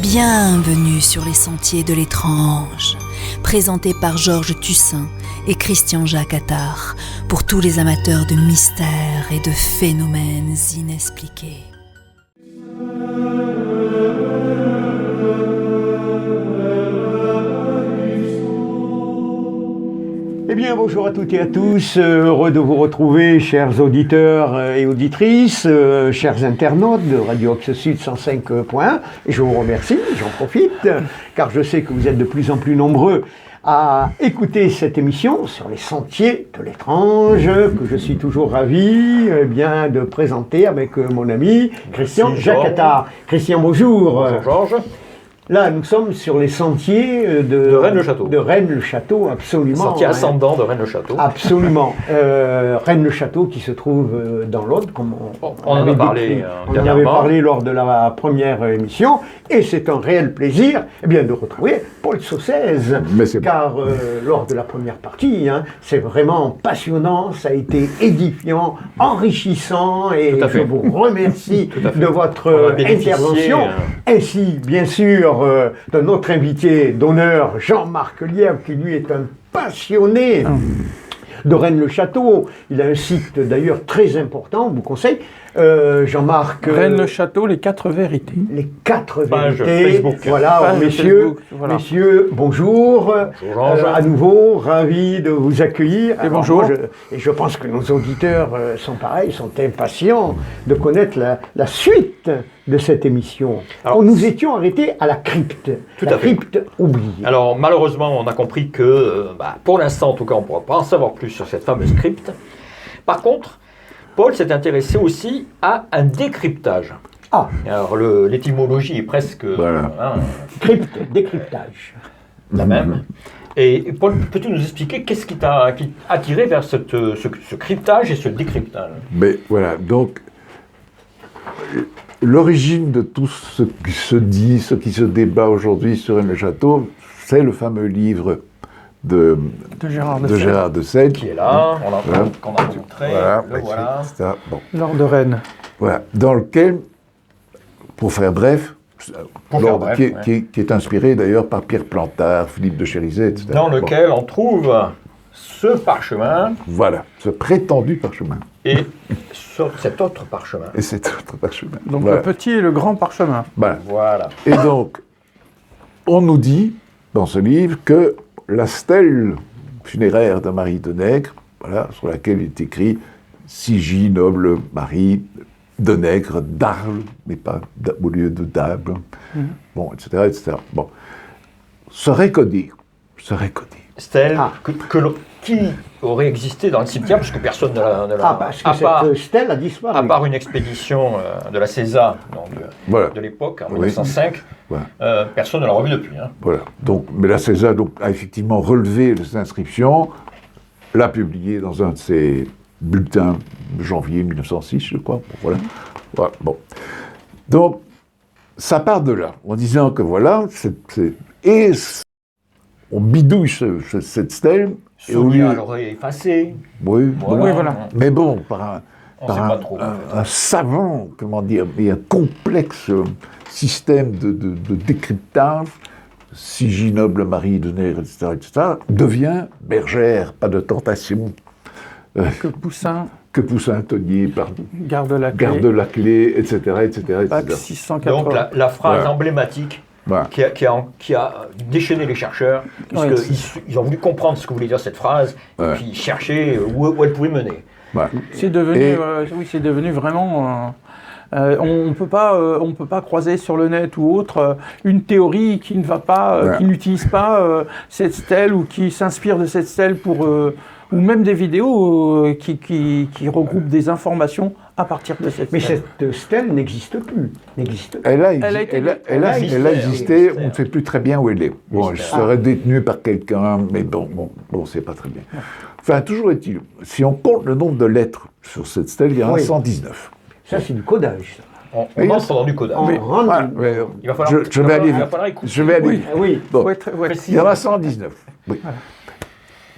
Bienvenue sur les sentiers de l'étrange, présenté par Georges Tussin et Christian-Jacques Attard, pour tous les amateurs de mystères et de phénomènes inexpliqués. Eh bien, bonjour à toutes et à tous, heureux de vous retrouver, chers auditeurs et auditrices, chers internautes de Radio Axe Sud 105.1, et je vous remercie, j'en profite, car je sais que vous êtes de plus en plus nombreux à écouter cette émission sur les sentiers de l'étrange, que je suis toujours ravi de présenter avec mon ami Christian-Jacques Attard. Christian, bonjour. Bonjour Georges. Là, nous sommes sur les sentiers de Rennes-le-Château. De Rennes-le-Château, absolument. Sentier ascendant de Rennes-le-Château. Absolument. Rennes-le-Château qui se trouve dans l'Aude, comme on en a parlé on en avait parlé lors de la première émission. Et c'est un réel plaisir de retrouver Paul Saucez. Car lors de la première partie, c'est vraiment passionnant, ça a été édifiant, enrichissant. Et je vous remercie de votre intervention. Ainsi, bien sûr, de notre invité d'honneur, Jean-Marc Lièvre, qui lui est un passionné de Rennes-le-Château. Il a un site d'ailleurs très important, on vous conseille. Jean-Marc. Rennes-le-Château, les 4 vérités. Les 4 Page vérités. Facebook. Voilà, Page messieurs, Facebook, voilà. messieurs, bonjour. Bonjour, à nouveau, ravi de vous accueillir. Et bonjour. Je pense que nos auditeurs sont pareils, sont impatients de connaître la suite de cette émission. Alors, nous étions arrêtés à la crypte. La crypte oubliée. Alors malheureusement, on a compris que, pour l'instant en tout cas, on ne pourra pas en savoir plus sur cette fameuse crypte. Par contre, Paul s'est intéressé aussi à un décryptage. Ah. Alors l'étymologie est presque... Voilà. Crypte, décryptage. La même. Et Paul, peux-tu nous expliquer qu'est-ce qui t'a attiré vers ce cryptage et ce décryptage? Mais voilà, donc l'origine de tout ce qui se dit, ce qui se débat aujourd'hui sur Rennes-le-Château, c'est le fameux livre de Gérard de Sède. Qui est là, qu'on a montré, voilà. Bon. L'or de Rennes. Voilà, dans lequel, pour faire bref, qui est inspiré d'ailleurs par Pierre Plantard, Philippe de Chérizet, etc. Dans lequel on trouve ce parchemin. Voilà, ce prétendu parchemin. Et cet autre parchemin. Et cet autre parchemin. Donc voilà. Le petit et le grand parchemin. Voilà. Et donc, on nous dit, dans ce livre, que la stèle funéraire de Marie de Nègre, voilà, sur laquelle il est écrit « Sigy, noble Marie de Nègre, d'Arles », mais pas au lieu de d'Arles, bon, etc., etc. Bon, serait codée. Stèle qui aurait existé dans le cimetière, parce que personne ne l'a... parce que cette stèle a disparu. À part une expédition de la CESA, donc, de l'époque, en 1905, personne ne l'a revue depuis. Voilà. Donc, mais la CESA a effectivement relevé les inscriptions, l'a publié dans un de ses bulletins de janvier 1906, je crois. Voilà. Bon. Donc, ça part de là, en disant que voilà, et on bidouille cette stèle. Sonia l'aurait effacée. Oui, voilà. Mais bon, par un savant, comment dire, et un complexe système de décryptage, Sigy, noble Marie de Nègre, etc., devient bergère, pas de tentation. Que Poussin Tonnier garde la clé, etc., etc. Bac 680. Donc la phrase emblématique qui a déchaîné les chercheurs, puisqu'ils ont voulu comprendre ce que voulait dire cette phrase, et puis chercher où elle pouvait mener. C'est devenu vraiment... on peut pas croiser sur le net ou autre une théorie qui ne va pas, qui n'utilise pas cette stèle ou qui s'inspire de cette stèle pour... ou même des vidéos qui regroupent des informations à partir de cette stèle. Mais cette stèle n'existe plus. Elle a existé, on ne sait plus très bien où elle est. Bon, elle serait détenue par quelqu'un, mais bon, on ne sait pas très bien. Enfin, toujours est-il, si on compte le nombre de lettres sur cette stèle, il y en a 119. Ça, c'est du codage. On entre dans du codage. Il va falloir, je vais aller vite. Je vais aller vite. Oui. Bon, il y en a 119. Oui.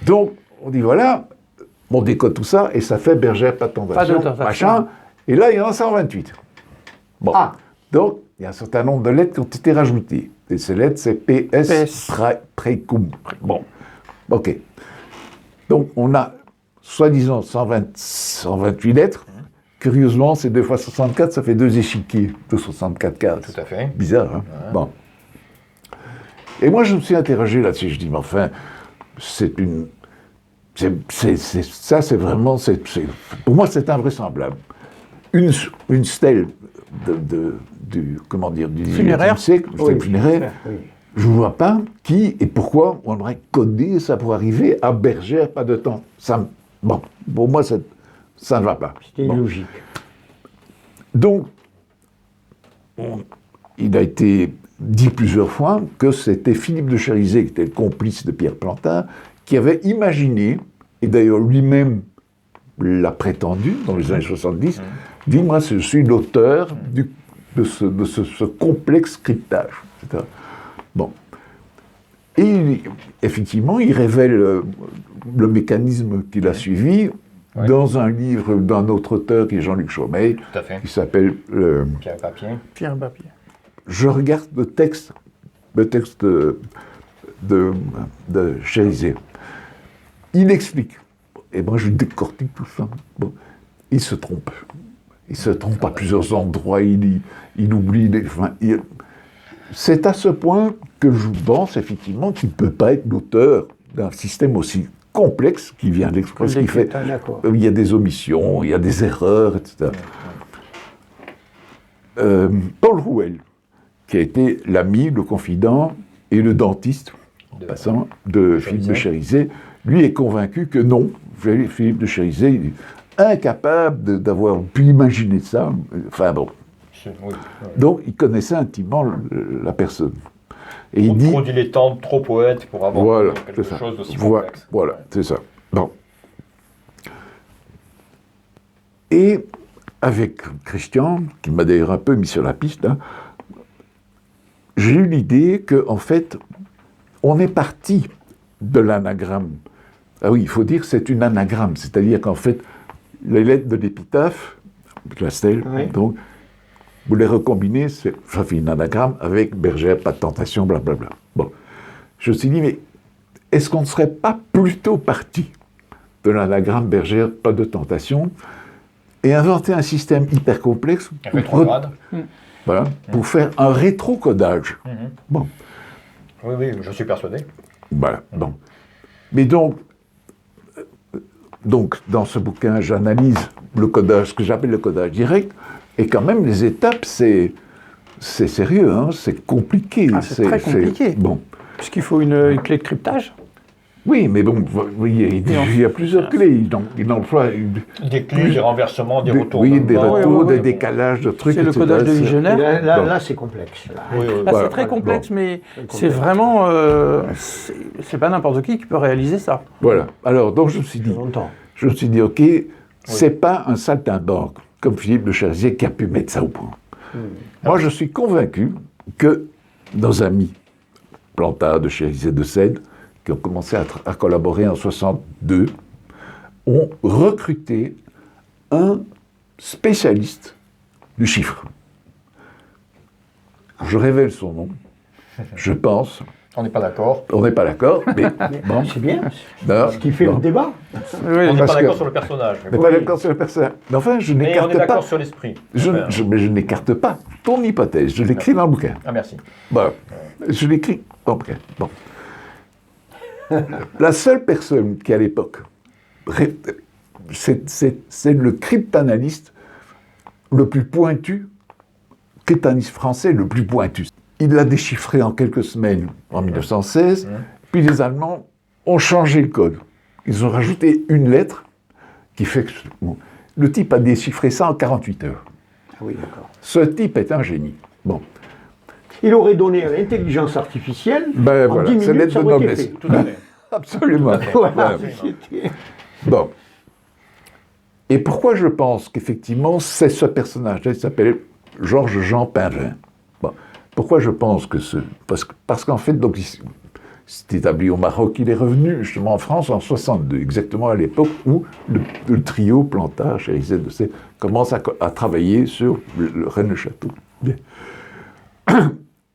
Donc, on dit voilà, on décode tout ça et ça fait bergère, pas de tentation, machin. Et là, il y en a 128. Bon. Donc, il y a un certain nombre de lettres qui ont été rajoutées. Et ces lettres, c'est PS Praecum. Bon, ok. Donc, on a, soi-disant, 128 lettres. Curieusement, c'est 2 fois 64, ça fait 2 échiquiers de 64 cases. Tout à fait. Bizarre, hein? Ouais. Bon. Et moi, je me suis interrogé là-dessus. Je dis, mais enfin, pour moi, c'est invraisemblable. Une stèle du Funéraire. siècle, funéraire, Oui. je ne vois pas qui et pourquoi on aurait codé ça pour arriver à Bergère, pas de temps. Bon, pour moi, ça ne va pas. C'était Bon. illogique. Donc, il a été dit plusieurs fois que c'était Philippe de Chérisey, qui était le complice de Pierre Plantin, qui avait imaginé, et d'ailleurs lui-même l'a prétendu dans les années 70, dit, moi, je suis l'auteur de ce complexe cryptage. Etc. Bon. Et effectivement, il révèle le mécanisme qu'il a suivi dans un livre d'un autre auteur qui est Jean-Luc Chaumet, Tout à fait. qui s'appelle Pierre Papier. Pierre Papier. Je regarde le texte de Chérisey. Il explique, et moi je décortique tout ça. Bon, il se trompe. Il se trompe à plusieurs endroits, il oublie. C'est à ce point que je pense effectivement qu'il ne peut pas être l'auteur d'un système aussi complexe qui vient d'Express, qui fait. D'accord. Il y a des omissions, il y a des erreurs, etc. Paul Rouel, qui a été l'ami, le confident et le dentiste, en passant, de Philippe de Chérisey, lui est convaincu que non, Philippe de Chérisey est incapable d'avoir pu imaginer ça. Enfin bon. Oui. Donc il connaissait intimement la personne. Et il dit... Trop dilettante, trop poète pour avoir Voilà, quelque c'est ça. chose d'aussi complexe. Voilà, c'est ça. Bon. Et avec Christian, qui m'a d'ailleurs un peu mis sur la piste, hein, j'ai eu l'idée qu'en fait, on est parti de l'anagramme. Ah oui, il faut dire que c'est une anagramme, c'est-à-dire qu'en fait, les lettres de l'épitaphe, la stèle, Oui. donc, vous les recombinez, ça fait une anagramme avec Bergère, pas de tentation, blablabla. Bon. Je me suis dit, mais est-ce qu'on ne serait pas plutôt parti de l'anagramme Bergère, pas de tentation, et inventer un système hyper complexe Rétrograde. voilà, pour faire un rétrocodage. Bon, Oui, je suis persuadé. voilà, bon. Mais donc, dans ce bouquin, j'analyse le codage, ce que j'appelle le codage direct, et quand même, les étapes, c'est sérieux, hein, c'est compliqué. Ah, c'est très compliqué. Bon. Puisqu'il faut une clé de cryptage. Oui, mais bon, vous voyez, il y a plusieurs clés. Il emploie... Des clés, des renversements, des retours. Oui, des retours, oui. des décalages de trucs, C'est le etc. codage de Vigenère. Là, c'est complexe. Là. Oui. Là, Voilà. c'est très complexe, Bon. mais complexe. c'est vraiment... c'est pas n'importe qui peut réaliser ça. Voilà. Alors, donc je me suis dit, Longtemps. OK, c'est pas un saltimbanque comme Philippe de Chérisey qui a pu mettre ça au point. Moi, je suis convaincu que nos amis Plantat, de Chérisey, de Sède, qui ont commencé à collaborer en 62, ont recruté un spécialiste du chiffre. Je révèle son nom, je pense. On n'est pas d'accord. On n'est pas d'accord, mais bon. C'est bien. Non, Ce qui fait non. le débat. On n'est parce pas d'accord que- sur le personnage. On n'est pas d'accord sur le personnage. Mais enfin, je Mais on n'écarte est d'accord pas. sur l'esprit. Mais je n'écarte pas ton hypothèse. Je l'écris dans le bouquin. Ah, merci. Voilà. Je l'écris dans le bouquin. Bon. La seule personne qui, à l'époque, c'est le cryptanalyste le plus pointu, cryptanalyste français le plus pointu. Il l'a déchiffré en quelques semaines en 1916, puis les Allemands ont changé le code. Ils ont rajouté une lettre qui fait que bon, le type a déchiffré ça en 48 heures. Ah oui, d'accord. Ce type est un génie. Bon, Il aurait donné à l'intelligence artificielle. ben en voilà, 10 c'est minutes, lettre ça de aurait été noblesse. fait. Tout à fait. Absolument. Voilà, Voilà. c'était- Bon. Et pourquoi je pense qu'effectivement c'est ce personnage-là, il s'appelle Georges-Jean Pinvin. Bon. Pourquoi je pense que ce... Parce qu'en fait, donc, il s'est établi au Maroc, il est revenu justement en France en 62, exactement à l'époque où le trio Plantat, Chérisey de Sède, commence à travailler sur le Rennes-le-Château. Bien.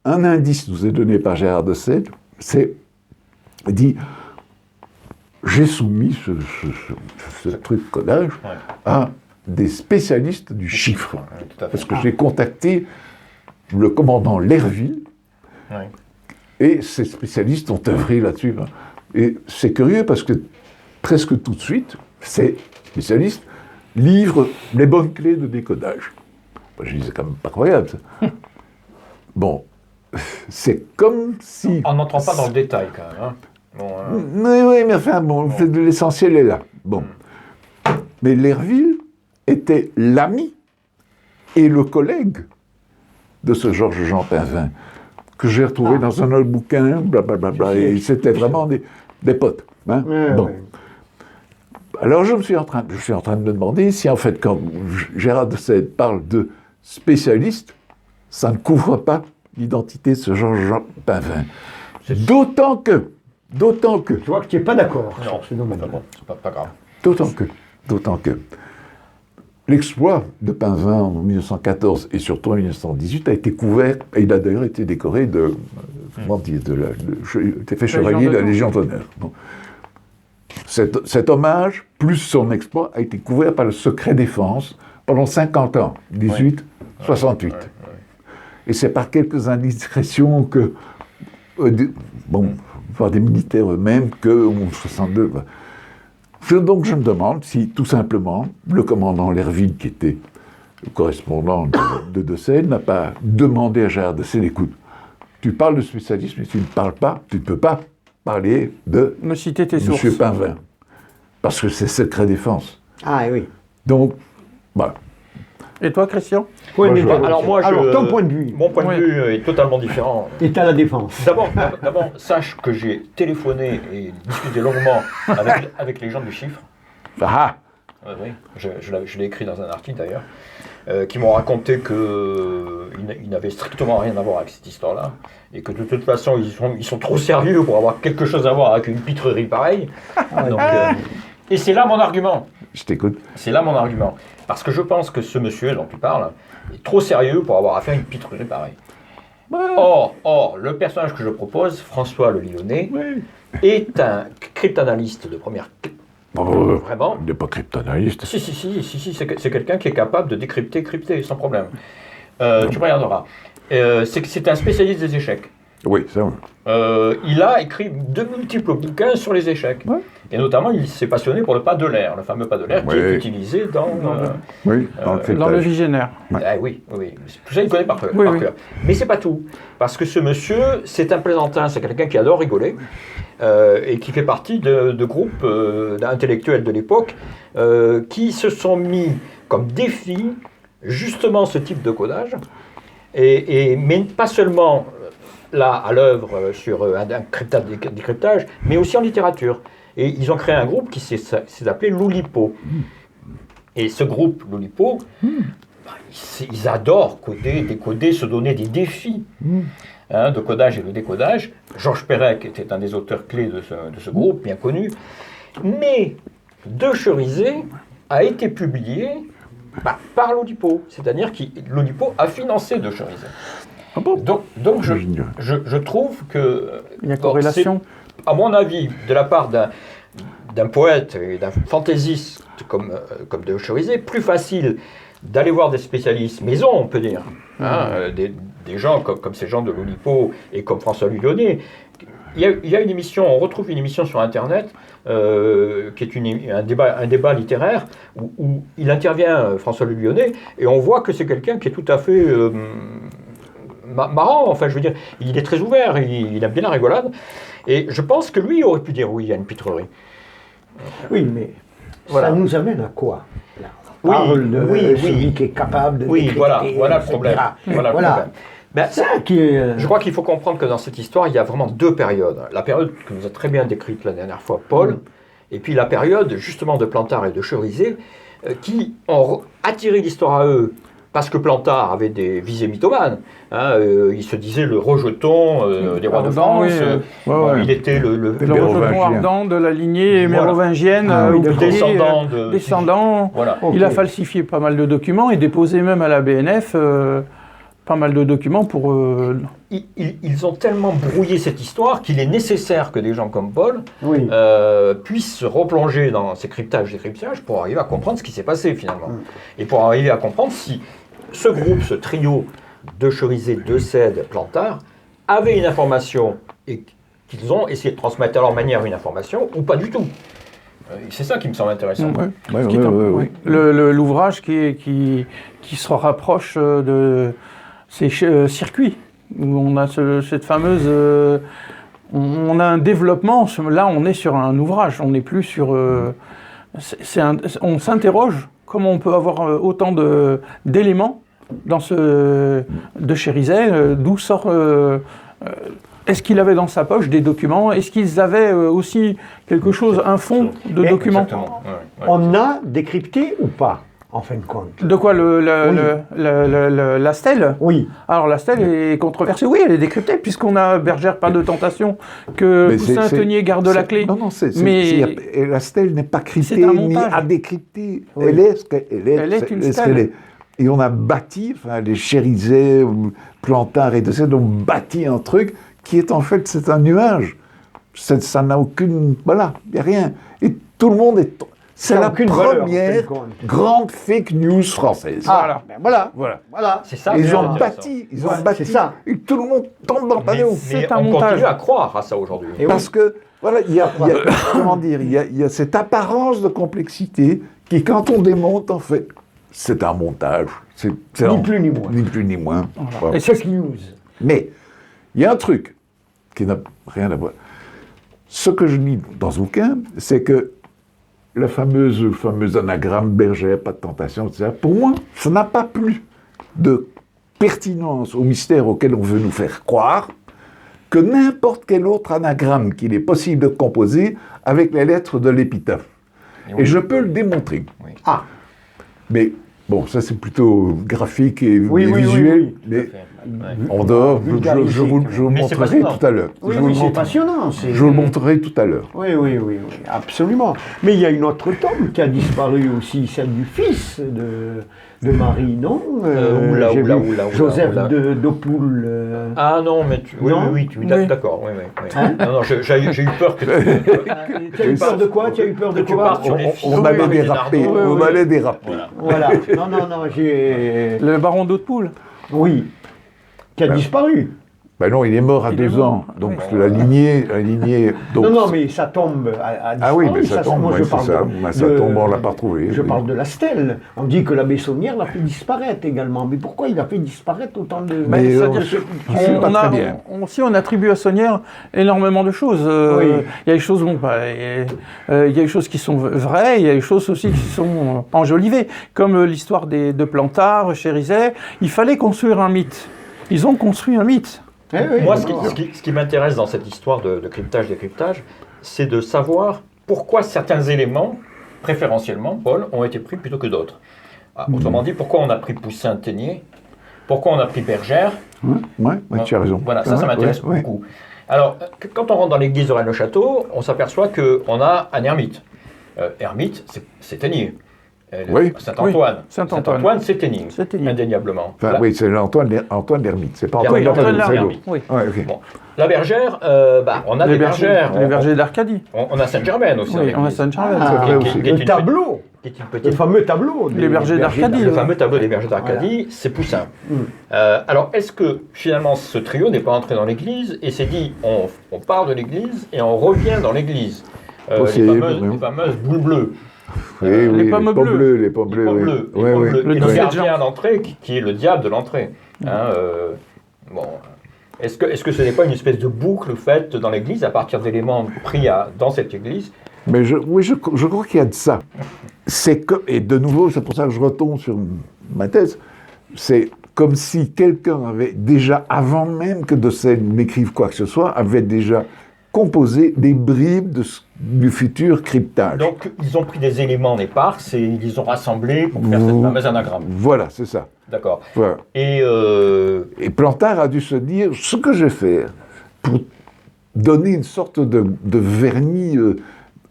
un indice nous est donné par Gérard de Sède, il dit, j'ai soumis ce truc codage à des spécialistes du chiffre. Parce que j'ai contacté le commandant Lerville, et ces spécialistes ont œuvré là-dessus. Et c'est curieux parce que presque tout de suite, ces spécialistes livrent les bonnes clés de décodage. Je dis, c'est quand même pas croyable, ça. Bon, c'est comme si... On n'entre pas dans le détail, quand même. Hein. Bon, oui, mais enfin, bon, l'essentiel est là. Bon. Mais Lerville était l'ami et le collègue de ce Georges-Jean Pinvin, que j'ai retrouvé dans un autre bouquin, blablabla, et c'était vraiment des potes. Hein. Bon. Alors je suis en train de me demander si en fait, quand Gérard de Sède parle de spécialiste, ça ne couvre pas l'identité de ce Georges-Jean Pinvin. D'autant que... Je vois que tu n'es pas d'accord. Non, c'est pas grave. D'autant que l'exploit de Pinvin en 1914 et surtout en 1918 a été couvert, et il a d'ailleurs été décoré il était fait chevalier de la Légion d'honneur. Bon. Cet hommage, plus son exploit, a été couvert par le secret défense pendant 50 ans, 1868. Et c'est par quelques indiscrétions que, par des militaires eux-mêmes, que en 62... Donc je me demande si, tout simplement, le commandant Lerville, qui était le correspondant de Sède, n'a pas demandé à Gérard de Sède, écoute, tu parles de spécialisme, mais tu ne peux pas parler de me citer tes M. sources. Pinvin, parce que c'est secret défense. Ah oui. Donc, voilà. Et toi, Christian? Alors ton point de vue. Mon point de vue est totalement différent. Et à la défense. D'abord, sache que j'ai téléphoné et discuté longuement avec les gens du chiffre. Ah. Oui, je l'ai écrit dans un article d'ailleurs, qui m'ont raconté qu'ils n'avaient strictement rien à voir avec cette histoire-là, et que de toute façon, ils sont trop sérieux pour avoir quelque chose à voir avec une pitrerie pareille. Donc, et c'est là mon argument. Je t'écoute. C'est là mon argument. Parce que je pense que ce monsieur dont tu parles est trop sérieux pour avoir affaire à une pitrerie pareille. Or, le personnage que je propose, François Le Lyonnais, est un cryptanalyste de première... Vraiment. Il n'est pas cryptanalyste. Si, c'est quelqu'un qui est capable de crypter, sans problème. Tu regarderas. C'est un spécialiste des échecs. Oui, c'est vrai. Il a écrit de multiples bouquins sur les échecs. Ouais. Et notamment, il s'est passionné pour le pas de l'air, le fameux pas de l'air qui est utilisé dans le Vigénaire. Oui. Tout ça, il connaît par cœur. Mais c'est pas tout. Parce que ce monsieur, c'est un plaisantin, c'est quelqu'un qui adore rigoler et qui fait partie de groupes d'intellectuels de l'époque qui se sont mis comme défi justement ce type de codage. Mais pas seulement là à l'œuvre sur un décryptage, mais aussi en littérature. Et ils ont créé un groupe qui s'est appelé l'Oulipo. Et ce groupe, l'Oulipo, ils adorent décoder, se donner des défis de codage et de décodage. Georges Perec était un des auteurs clés de ce groupe, bien connu. Mais De Cherisay a été publié par l'Oulipo. C'est-à-dire que l'Oulipo a financé De Cherisay. Ah bon? Donc je trouve que... Il y a corrélation. À mon avis, de la part d'un poète et d'un fantaisiste comme De Cherisay, plus facile d'aller voir des spécialistes maison, on peut dire, des gens comme ces gens de l'Oulipo et comme François Lyonnais. Il y a une émission, on retrouve une émission sur Internet qui est un débat littéraire où il intervient, François Lyonnais, et on voit que c'est quelqu'un qui est tout à fait marrant, enfin je veux dire, il est très ouvert, il aime bien la rigolade, et je pense que lui aurait pu dire oui, il y a une pitrerie. Oui, mais ça nous amène à quoi là? On parle de celui qui est capable de décrypter, voilà le problème. Voilà le problème. Ben, je crois qu'il faut comprendre que dans cette histoire, il y a vraiment deux périodes. La période que nous a très bien décrite la dernière fois Paul, et puis la période justement de Plantard et de Cherisay, qui ont attiré l'histoire à eux, parce que Plantard avait des visées mythomanes. Il se disait le rejeton des rois de France. Il était le rejeton ardent de la lignée mérovingienne, descendant. Voilà. Il a falsifié pas mal de documents et déposé même à la BNF pas mal de documents pour... Ils ont tellement brouillé cette histoire qu'il est nécessaire que des gens comme Paul puissent se replonger dans ces cryptages, décryptages pour arriver à comprendre ce qui s'est passé finalement. Et pour arriver à comprendre si ce groupe, ce trio de Cherizet, de Sède, Plantard, avait une information et qu'ils ont essayé de transmettre à leur manière une information ou pas du tout. C'est ça qui me semble intéressant. L'ouvrage qui se rapproche de ces circuits, où on a cette fameuse... on a un développement, là on est sur un ouvrage, on n'est plus sur... on s'interroge comment on peut avoir autant d'éléments dans de Cherizet, d'où sort... Est-ce qu'il avait dans sa poche des documents? Est-ce qu'ils avaient aussi quelque chose, un fond de documents? Exactement. On a décrypté ou pas, en fin de compte? De quoi, la stèle? Oui. Alors la stèle est controversée, oui, elle est décryptée, puisqu'on a Bergère, pas de tentation, que Poussin-Tenier garde la clé. Non, la stèle n'est pas cryptée ni à décrypter. Oui. Elle est une stèle. Et on a bâti, les Cherizet, Plantard et de ça, ont bâti un truc qui est en fait, c'est un nuage. Ça n'a aucune... Voilà, il n'y a rien. Et tout le monde est... C'est la première grande fake news française. Ah, voilà. C'est ça. Ils ont bâti, c'est ça. Et tout le monde tombe dans le panneau. C'est un montage. On continue à croire à ça aujourd'hui. Parce que, voilà, il y a cette apparence de complexité qui, quand on démonte, en fait, c'est un montage. Ni plus ni moins. Ni plus ni moins. Voilà. Et fake news. Mais, il y a un truc qui n'a rien à voir. Ce que je dis dans ce bouquin, c'est que le fameux anagramme Bergère, pas de tentation, etc., pour moi, ça n'a pas plus de pertinence au mystère auquel on veut nous faire croire que n'importe quel autre anagramme qu'il est possible de composer avec les lettres de l'épitaphe. Et je peux le démontrer. Oui. Mais bon, ça c'est plutôt graphique et visuel. Mais en dehors, je vous le montrerai tout à l'heure. C'est passionnant. Je vous le montrerai tout à l'heure. Oui, absolument. Mais il y a une autre tombe qui a disparu aussi, celle du fils de Marie, non? Joseph d'Opoul. Ah non, mais d'accord. Non, j'ai eu peur que tu as eu peur de quoi? On allait déraper. On allait déraper. Voilà. Non, j'ai... Le baron d'Hautpoul. Oui. Qui a disparu. Ben non, il est mort à 2 ans, donc la lignée... Donc... Non, mais sa tombe a disparu. Ah oui, mais sa tombe, sa tombe, on ne l'a pas retrouvée. Je parle de la stèle. On dit que l'abbé Saunière l'a fait disparaître également. Mais pourquoi il a fait disparaître autant de... On attribue à Saunière énormément de choses. Il y a des choses, il y a des choses qui sont vraies, il y a des choses aussi qui sont enjolivées. Comme l'histoire de Plantard, Cherizet, il fallait construire un mythe. Ils ont construit un mythe. Moi, ce qui m'intéresse dans cette histoire de cryptage-décryptage, c'est de savoir pourquoi certains éléments, préférentiellement, Paul, ont été pris plutôt que d'autres. Autrement dit, pourquoi on a pris Poussin-Tenier, pourquoi on a pris Bergère. Tu as raison. Voilà, ça m'intéresse beaucoup. Alors, quand on rentre dans l'église de Rennes-le-Château, on s'aperçoit qu'on a un ermite. Ermite, c'est Tenier. Saint-Antoine. Saint-Antoine, c'est Tenier, indéniablement. Enfin, oui, c'est Antoine l'ermite, c'est pas Antoine l'ermite. Oui. Bon. La Bergère, on a des bergères. Les bergers d'Arcadie. On a Sainte-Germaine aussi. Oui, on a Sainte-Germaine. Le tableau. Le fameux tableau. Les bergers d'Arcadie. Le fameux tableau des bergers d'Arcadie, c'est Poussin. Alors, est-ce que finalement ce trio n'est pas entré dans l'église et s'est dit on part de l'église et on revient dans l'église les fameuses boules bleues. Les pommes bleues. Les pommes bleues. Et le gardien d'entrée qui est le diable de l'entrée. Est-ce que ce n'est pas une espèce de boucle faite dans l'église à partir d'éléments pris dans cette église? Mais je crois qu'il y a de ça. Et de nouveau, c'est pour ça que je retombe sur ma thèse, c'est comme si quelqu'un avait déjà, avant même que de Sède n'écrive quoi que ce soit, avait déjà composé des bribes du futur cryptage. Donc, ils ont pris des éléments épars et ils les ont rassemblés pour faire cette fameuse anagramme. Voilà, c'est ça. D'accord. Voilà. Et Plantard a dû se dire, ce que je vais faire pour donner une sorte de vernis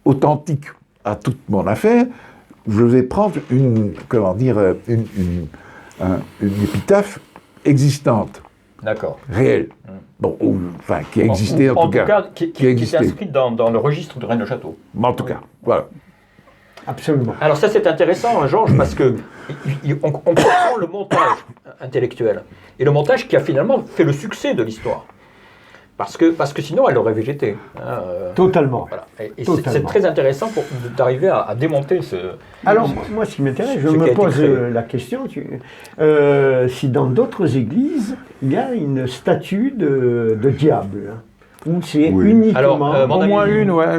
authentique à toute mon affaire, je vais prendre une épitaphe existante. D'accord. Réelle. Bon, enfin, qui a existé en tout cas. Qui est inscrite dans le registre de Rennes-le-Château. En tout cas, voilà. Absolument. Alors ça c'est intéressant, hein, Georges, parce que on comprend le montage intellectuel et le montage qui a finalement fait le succès de l'histoire. Parce que sinon elle aurait végété. Hein, Totalement. Voilà. Et c'est très intéressant d'arriver à démonter ce... Alors moi ce qui m'intéresse, je me pose la question, si dans d'autres églises il y a une statue de diable. Ou c'est uniquement... Alors, au moins une, ouais.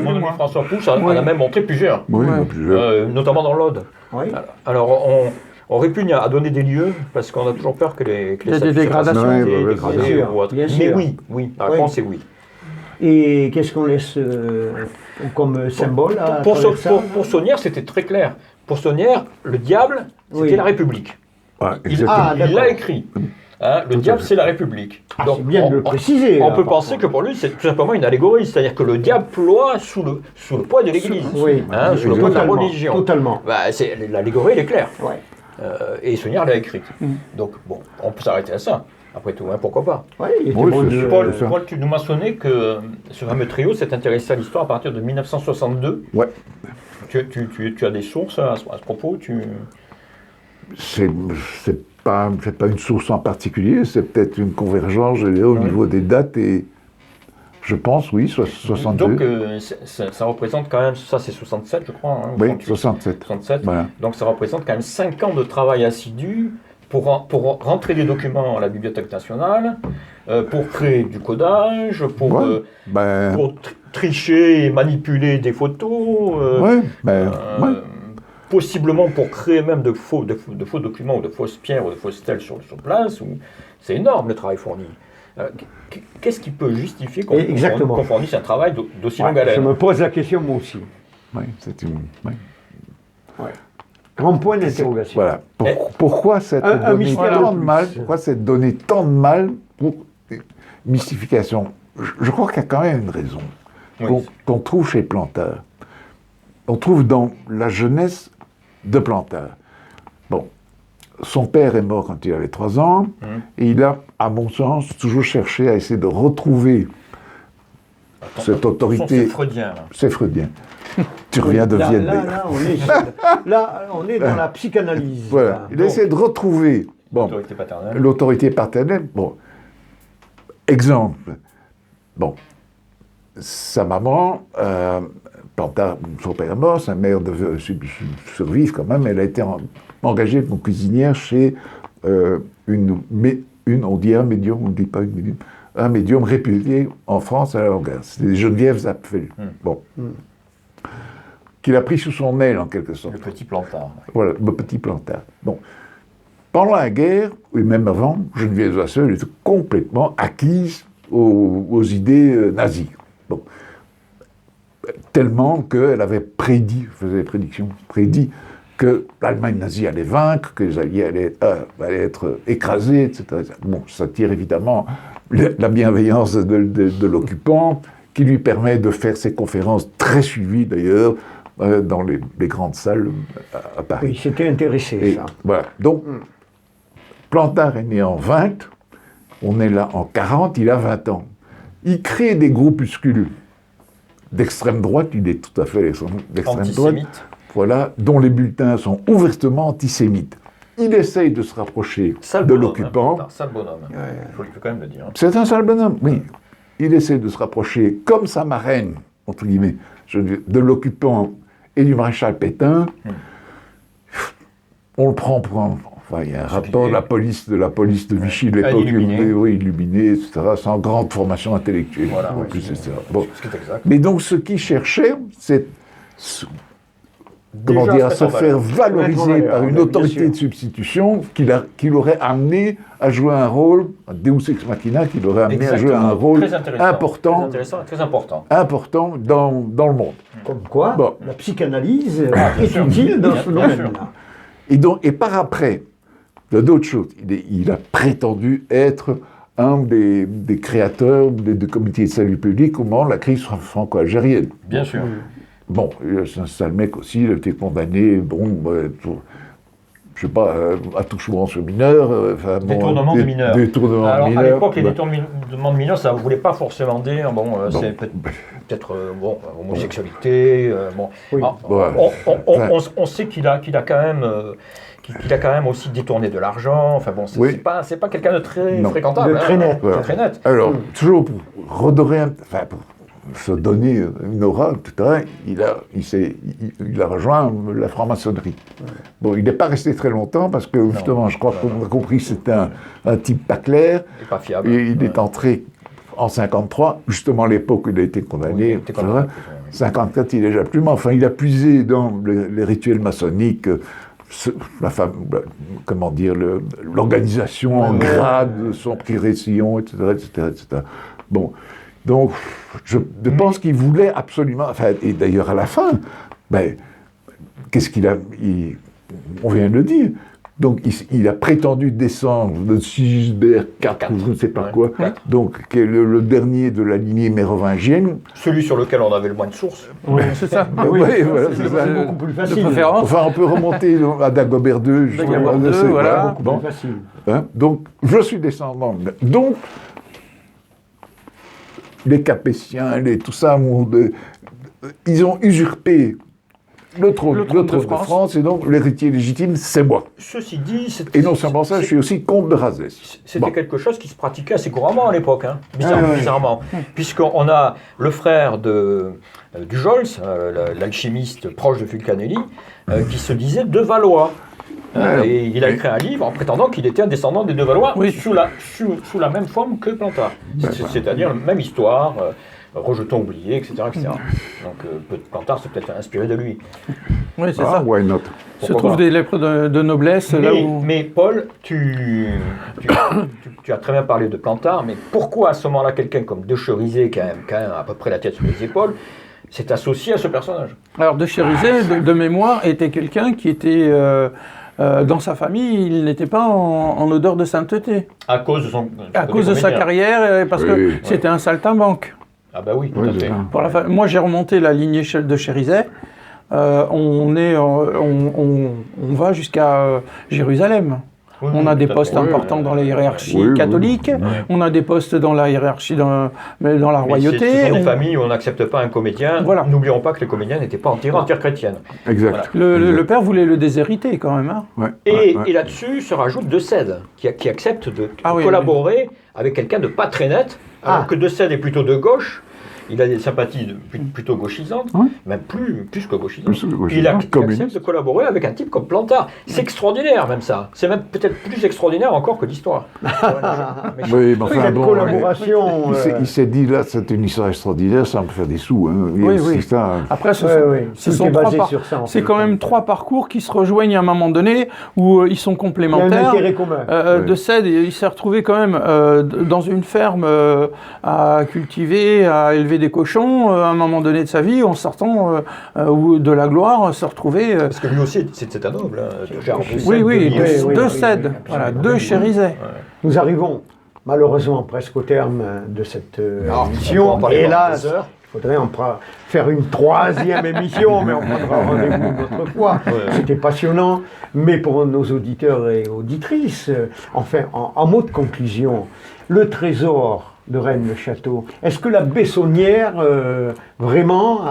Mon ami François Pouche en a même montré plusieurs. Oui, plusieurs. Notamment dans l'Aude. Oui. Alors, on répugne à donner des lieux parce qu'on a toujours peur que les y a des dégradations. Mais oui, la réponse est oui. Et qu'est-ce qu'on laisse comme symbole pour Saunière, c'était très clair. Pour Saunière, le diable, c'était la République. Il l'a écrit. Hein, le diable, c'est la République. Donc, c'est bien de le préciser. On peut penser que pour lui, c'est tout simplement une allégorie, c'est-à-dire que le diable ploie sous le poids de l'Église, sous le poids de la religion. Totalement. L'allégorie, elle est claire. Ouais. Et Saunière l'a écrite. Donc, bon, on peut s'arrêter à ça. Après tout, hein, pourquoi pas. Paul, tu nous mentionnais que ce fameux trio s'est intéressé à l'histoire à partir de 1962. Ouais. Tu as des sources à ce propos C'est pas une source en particulier, c'est peut-être une convergence au niveau des dates et je pense, oui, 62. Donc ça représente quand même, ça c'est 67 je crois. Hein, oui, 67. Voilà. Donc ça représente quand même 5 ans de travail assidu pour rentrer des documents à la Bibliothèque nationale, pour créer du codage, pour tricher et manipuler des photos. Possiblement pour créer même de faux documents ou de fausses pierres ou de fausses stèles sur place. C'est énorme le travail fourni. Qu'est-ce qui peut justifier qu'on fournisse un travail d'aussi longue haleine ? Je me pose la question moi aussi. Oui, c'est une... Oui. Ouais. Grand point d'interrogation. Voilà. Pourquoi cette donné tant de mal pour mystification ? Je crois qu'il y a quand même une raison qu'on trouve chez Plantard. On trouve dans la jeunesse de Plantard. Bon, son père est mort quand il avait 3 ans, et il a, à mon sens, toujours cherché à essayer de retrouver cette autorité. C'est freudien. C'est freudien. Tu reviens de Vienne. Là, on est dans la psychanalyse. Voilà. Il a essayé de retrouver l'autorité paternelle. Bon, exemple. Bon, sa maman... Plantard, son père est mort, sa mère devait survivre quand même, elle a été engagée comme cuisinière chez on dit un médium, on ne dit pas une médium, un médium réputé en France à la longueur. C'était Geneviève Zapfel. Bon. Qu'il a pris sous son aile en quelque sorte. Le petit Plantard. Voilà, le petit Plantard. Bon. Pendant la guerre, et même avant, Geneviève Zapfel était complètement acquise aux idées nazies. Bon. Tellement qu'elle avait prédit que l'Allemagne nazie allait vaincre, que les Alliés allaient être écrasés, etc. Bon, ça tire évidemment la bienveillance de l'occupant, qui lui permet de faire ses conférences très suivies d'ailleurs dans les grandes salles à Paris. Oui, c'était intéressé, ça. Voilà. Donc, Plantard est né en 20, on est là en 40, il a 20 ans. Il crée des groupuscules d'extrême droite, il est tout à fait d'extrême droite, voilà, dont les bulletins sont ouvertement antisémites. Il essaye de se rapprocher de l'occupant. C'est un sale bonhomme, il faut quand même le dire. C'est un sale bonhomme, oui. Il essaie de se rapprocher, comme sa marraine, entre guillemets, de l'occupant et du maréchal Pétain. On le prend pour un... Enfin, il y a un rapport de la police de Vichy de l'époque, illuminé, etc., sans grande formation intellectuelle. Voilà, etc. Bon. Mais donc, ce qu'il cherchait, c'est se faire valoriser par une autorité de substitution qui l'aurait amené à jouer un rôle, un Deus ex machina, qui l'aurait amené à jouer un rôle important, très important dans le monde. Comme quoi, la psychanalyse est utile dans ce domaine-là. Et par après, il y a d'autres choses. Il a prétendu être un des créateurs du comité de salut public au moment de la crise franco-algérienne. Bien sûr. Bon, c'est un sale mec aussi, il a été condamné, je sais pas, attouchement sur mineur. Détournement de mineurs. Détournement Alors, de mineurs. à l'époque, les détournements de mineurs, ça ne voulait pas forcément dire, c'est peut-être homosexualité. Oui. On sait qu'il a quand même aussi détourné de l'argent. Enfin bon, c'est pas quelqu'un de très fréquentable. De très net. Voilà. Très net. Alors, toujours pour redorer, pour se donner une aura, etc., il a rejoint la franc-maçonnerie. Ouais. Bon, il n'est pas resté très longtemps parce que, justement, je crois qu'on a compris que c'était un type pas clair. Et pas fiable. Et il est entré en 53, justement à l'époque où il a été condamné. 54, il est déjà plus, mais enfin, il a puisé dans les rituels maçonniques, l'organisation en grade, son progression, etc., etc. Bon. Donc, je pense qu'il voulait absolument, et d'ailleurs à la fin, qu'est-ce qu'il a, on vient de le dire, donc il a prétendu descendre de Sigisbert IV, je ne sais pas quoi, donc qui est le dernier de la lignée mérovingienne. Celui sur lequel on avait le moins de sources. Oui, c'est ça. C'est beaucoup plus facile. Enfin, on peut remonter à Dagobert II. Voilà, beaucoup plus facile. Donc, je suis descendant. Donc, les Capétiens, tout ça, ils ont usurpé le trône de France, et donc l'héritier légitime, c'est moi. Ceci dit... Et non seulement ça, je suis aussi comte de Razès. C'était quelque chose qui se pratiquait assez couramment à l'époque, bizarrement. Puisqu'on a le frère du Jols, l'alchimiste proche de Fulcanelli, qui se disait de Valois. Et il a écrit un livre en prétendant qu'il était un descendant des deux Valois, sous la même forme que Plantard. C'est-à-dire la même histoire, rejeton oublié, etc. Donc Plantard s'est peut-être inspiré de lui. Oui, c'est ça. Why not? Se trouvent des lettres de noblesse là où... Mais Paul, tu as très bien parlé de Plantard, mais pourquoi à ce moment-là quelqu'un comme De Cherizet, qui a quand même à peu près la tête sur les épaules, s'est associé à ce personnage? Alors De Cherizet, de mémoire, était quelqu'un qui était... dans sa famille, il n'était pas en odeur de sainteté. À cause de sa carrière, parce que c'était un saltimbanque. Ah bah oui, tout à fait. Moi, j'ai remonté la lignée de Cherizet. On va jusqu'à Jérusalem. On a des postes importants dans la hiérarchie catholique, on a des postes dans la hiérarchie, dans la royauté. Ce sont des familles où on n'accepte pas un comédien. Voilà. N'oublions pas que les comédiens n'étaient pas entières chrétiennes. Exact. Voilà. Le père voulait le déshériter quand même. Et là-dessus se rajoute De Sède, qui accepte de collaborer avec quelqu'un de pas très net, alors que De Sède est plutôt de gauche. Il a des sympathies plutôt gauchisantes, même plus que gauchisantes. Il accepte de collaborer avec un type comme Plantard. C'est extraordinaire, même ça. C'est même peut-être plus extraordinaire encore que l'histoire. Oui, mais enfin, cette collaboration... Il s'est dit, là, c'est une histoire extraordinaire, ça me fait des sous. Oui. Ça. Après, c'est quand même 3 parcours qui se rejoignent à un moment donné, où ils sont complémentaires. Il y a un intérêt commun. De Sède, il s'est retrouvé quand même dans une ferme à cultiver, à élever des cochons, à un moment donné de sa vie, en sortant de la gloire, se retrouver... Parce que lui aussi, c'était un noble. De Sède, de Cherizet. Nous arrivons malheureusement presque au terme de cette émission. Et là, il faudrait faire une 3e émission, mais on prendra rendez-vous une autre fois. C'était passionnant, mais pour nos auditeurs et auditrices, enfin, en mot de conclusion, le trésor de Rennes-le-Château. Est-ce que la Bessonnière vraiment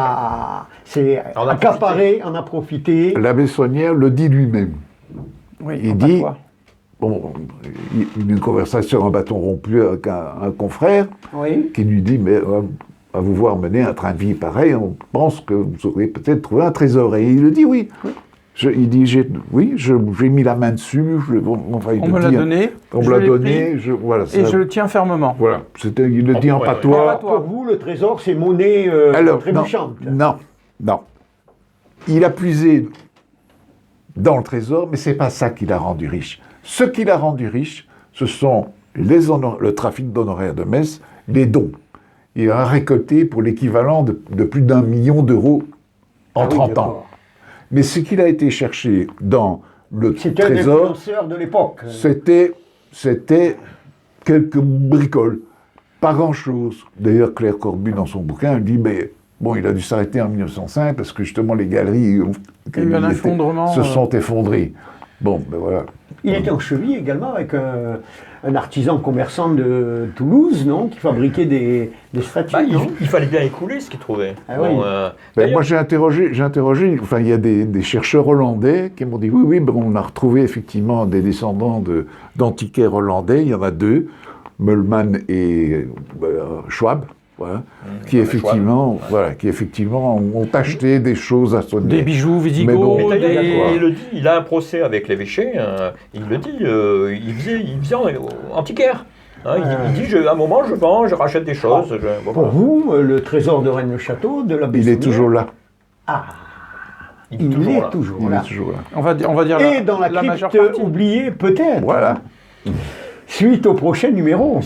s'est accaparée, en a profité? La Bessonnière le dit lui-même. Oui, il dit, il y a une conversation en bâton rompu avec un confrère qui lui dit, mais à vous voir mener un train de vie pareil, on pense que vous auriez peut-être trouvé un trésor. Et il le dit oui. Il dit, j'ai mis la main dessus, on me l'a donné, on me l'a donné, et je le tiens fermement. Voilà, il le dit en patois. Pour vous, le trésor, c'est monnaie trébuchante. Non. Il a puisé dans le trésor, mais c'est pas ça qui l'a rendu riche. Ce qui l'a rendu riche, ce sont le trafic d'honoraires de messe, les dons. Il a récolté pour l'équivalent de plus d'1 million d'euros en 30 ans. Mais ce qu'il a été chercher dans le trésor... C'était un influenceur de l'époque. C'était quelques bricoles. Pas grand-chose. D'ailleurs, Claire Corbu, dans son bouquin, elle dit, mais bon, il a dû s'arrêter en 1905 parce que justement les galeries se sont effondrées. Bon, ben voilà. Il était en cheville également avec un artisan commerçant de Toulouse, non, qui fabriquait des statues. Il fallait bien écouler ce qu'il trouvait. Ah, oui. Moi j'ai interrogé, enfin il y a des chercheurs hollandais qui m'ont dit oui, on a retrouvé effectivement des descendants d'antiquaires hollandais, il y en a 2, Meulman et Schwab. Voilà, qui effectivement ont acheté des choses à Sonnet. Des bijoux visigoths. Il le dit, il a un procès avec l'évêché, il le dit, il faisait antiquaire. Il dit, à un moment, je vends, je rachète des choses. Pour vous, le trésor de Rennes-le-Château, de la Bessonnière... Il est toujours là. Ah, il est toujours là. On va dire et dans la crypte oubliée, peut-être. Voilà. Suite au prochain numéro.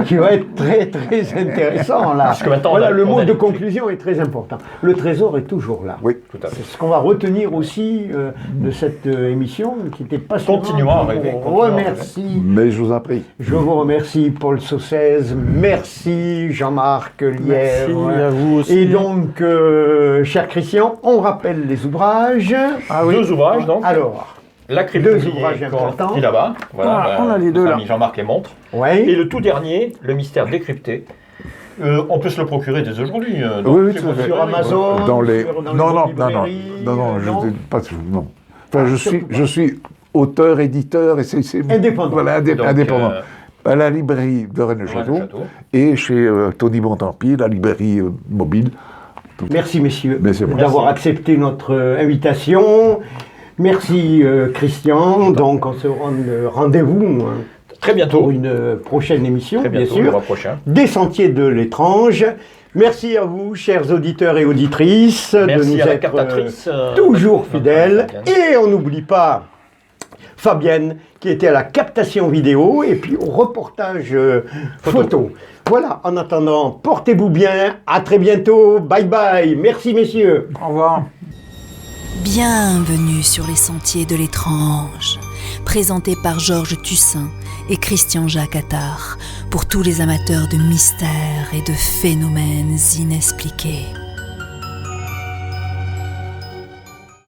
Qui va être très très intéressant là. Parce que maintenant, voilà, le mot de conclusion est très important. Le trésor est toujours là. Oui, tout à fait. C'est ce qu'on va retenir aussi de cette émission qui était passionnante. Continuons à rêver. Remercie. Mais je vous en prie. Je vous remercie Paul Saucez. Merci Jean-Marc Lièvre. Merci à vous aussi. Et donc, cher Christian, on rappelle les ouvrages. Ah oui. 2 ouvrages donc. Alors. La crypte 2 ouvrages importants. Qui est là-bas. Voilà, on a les 2 là. Jean-Marc les montre. Ouais. Et le tout dernier, le mystère décrypté. On peut se le procurer dès aujourd'hui. Oui, tout à fait. Sur Amazon. Non. Enfin, je suis auteur, éditeur et c'est indépendant. Voilà, indépendant. À la librairie de Rennes-le-Château et chez Tony Bontempi, la librairie mobile. Merci messieurs d'avoir accepté notre invitation. Merci Christian. Donc on se rend rendez-vous très bientôt pour une prochaine émission, très bientôt, bien sûr, des Sentiers de l'étrange. Merci à vous, chers auditeurs et auditrices, merci de nous à la être captatrice, toujours fidèles. Et on n'oublie pas Fabienne, qui était à la captation vidéo et puis au reportage photo. Voilà, en attendant, portez-vous bien, à très bientôt, bye bye, merci messieurs. Au revoir. Bienvenue sur les Sentiers de l'étrange, présenté par Georges Tussin et Christian-Jacques Attard, pour tous les amateurs de mystères et de phénomènes inexpliqués.